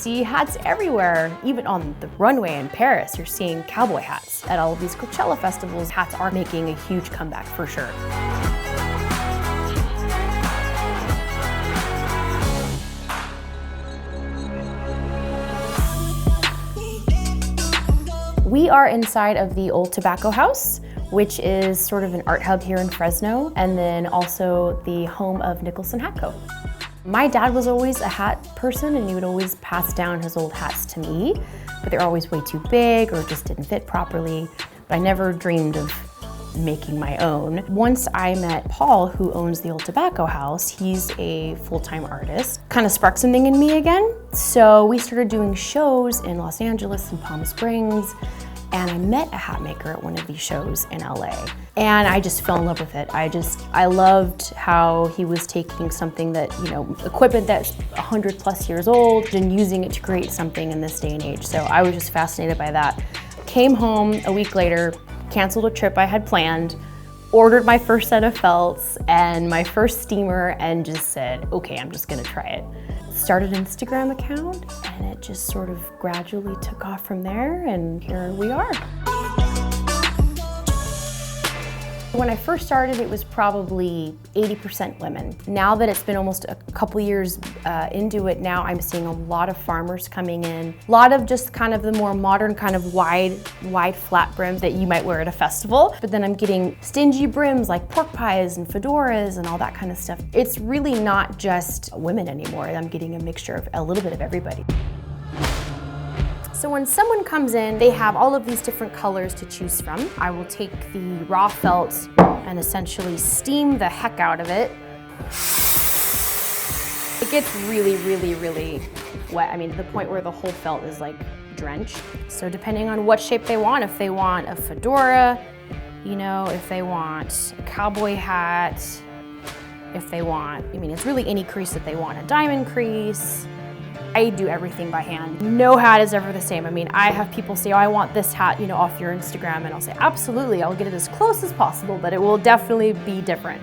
see hats everywhere. Even on the runway in Paris, you're seeing cowboy hats. At all of these Coachella festivals, hats are making a huge comeback for sure. We are inside of the Old Tobacco House, which is sort of an art hub here in Fresno, and then also the home of Nicholson Hat Co. My dad was always a hat person, and he would always pass down his old hats to me, but they're always way too big or just didn't fit properly. But I never dreamed of making my own. Once I met Paul, who owns the Old Tobacco House, he's a full-time artist, kind of sparked something in me again. So we started doing shows in Los Angeles and Palm Springs, and I met a hat maker at one of these shows in LA. And I just fell in love with it. I loved how he was taking something that, equipment that's 100+ years old and using it to create something in this day and age. So I was just fascinated by that. Came home a week later, canceled a trip I had planned, ordered my first set of felts and my first steamer, and just said, okay, I'm just gonna try it. Started an Instagram account, and it just sort of gradually took off from there, and here we are. When I first started, it was probably 80% women. Now that it's been almost a couple years into it now, I'm seeing a lot of farmers coming in. A lot of just kind of the more modern kind of wide flat brims that you might wear at a festival. But then I'm getting stingy brims like pork pies and fedoras and all that kind of stuff. It's really not just women anymore. I'm getting a mixture of a little bit of everybody. So when someone comes in, they have all of these different colors to choose from. I will take the raw felt and essentially steam the heck out of it. It gets really, really, really wet. I mean, to the point where the whole felt is like drenched. So depending on what shape they want, if they want a fedora, if they want a cowboy hat, if they want, it's really any crease that they want, a diamond crease. I do everything by hand. No hat is ever the same. I have people say, oh, I want this hat, off your Instagram, and I'll say, absolutely, I'll get it as close as possible, but it will definitely be different.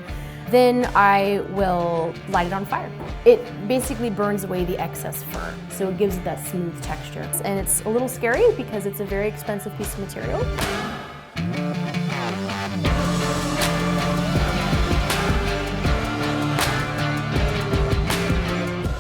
Then I will light it on fire. It basically burns away the excess fur, so it gives it that smooth texture. And it's a little scary because it's a very expensive piece of material.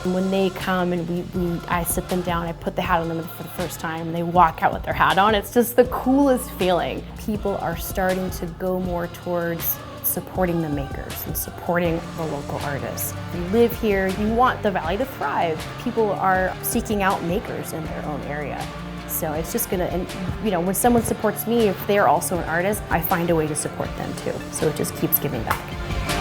When they come and I sit them down, I put the hat on them for the first time, and they walk out with their hat on. It's just the coolest feeling. People are starting to go more towards supporting the makers and supporting the local artists. You live here, you want the Valley to thrive. People are seeking out makers in their own area. So it's just gonna, and when someone supports me, if they're also an artist, I find a way to support them too. So it just keeps giving back.